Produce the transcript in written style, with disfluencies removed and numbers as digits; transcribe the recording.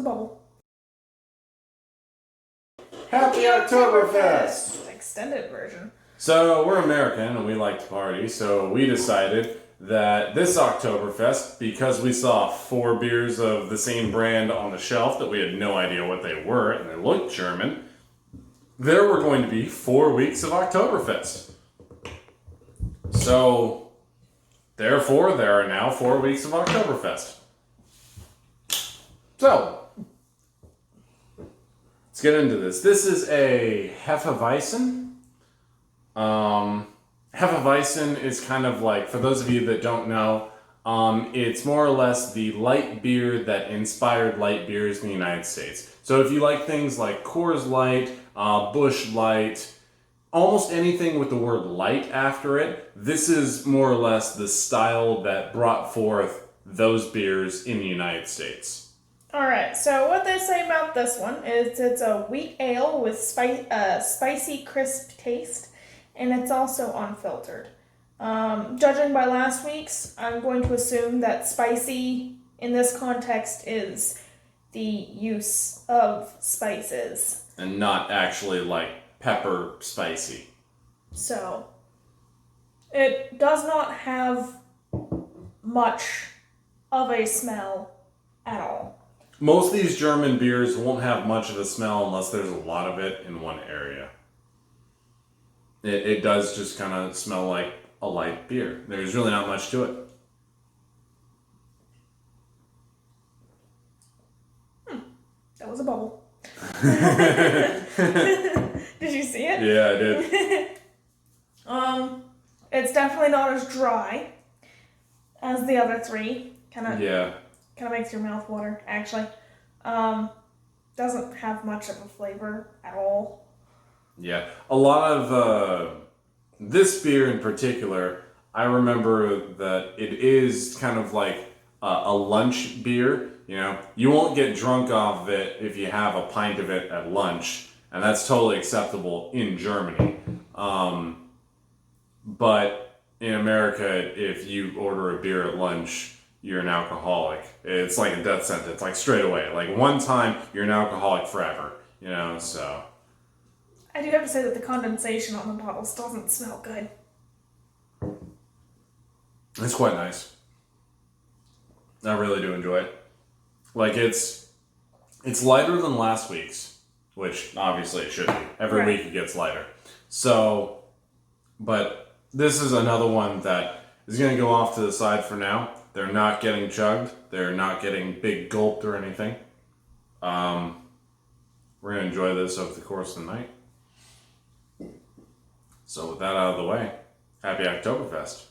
a bubble. Happy Octoberfest! Extended version. So, we're American and we like to party, so we decided that this Oktoberfest, because we saw 4 beers of the same brand on the shelf that we had no idea what they were and they looked German, there were going to be 4 weeks of Oktoberfest. So, therefore, there are now 4 weeks of Oktoberfest. So, let's get into this. This is a Hefeweizen. Hefeweizen is kind of like, for those of you that don't know, it's more or less the light beer that inspired light beers in the United States. So if you like things like Coors Light, Busch Light, almost anything with the word light after it, this is more or less the style that brought forth those beers in the United States. Alright, so what they say about this one is it's a wheat ale with spicy, crisp taste, and it's also unfiltered. Judging by last week's, I'm going to assume that spicy in this context is the use of spices. And not actually like pepper spicy. So, it does not have much of a smell at all. Most of these German beers won't have much of a smell unless there's a lot of it in one area. It does just kind of smell like a light beer. There's really not much to it. That was a bubble. Did you see it? Yeah, I did. It's definitely not as dry as the other 3. Kind of makes your mouth water, actually. Doesn't have much of a flavor at all. Yeah. A lot of this beer in particular, I remember that it is kind of like a lunch beer. You know, you won't get drunk off of it if you have a pint of it at lunch, and that's totally acceptable in Germany. But in America, if you order a beer at lunch, you're an alcoholic. It's like a death sentence, like straight away. Like one time, you're an alcoholic forever, you know, so. I do have to say that the condensation on the bottles doesn't smell good. It's quite nice. I really do enjoy it. Like it's lighter than last week's, which obviously it should be. Every week it gets lighter. So, but this is another one that is going to go off to the side for now. They're not getting chugged. They're not getting big gulped or anything. We're going to enjoy this over the course of the night. So with that out of the way, happy Oktoberfest.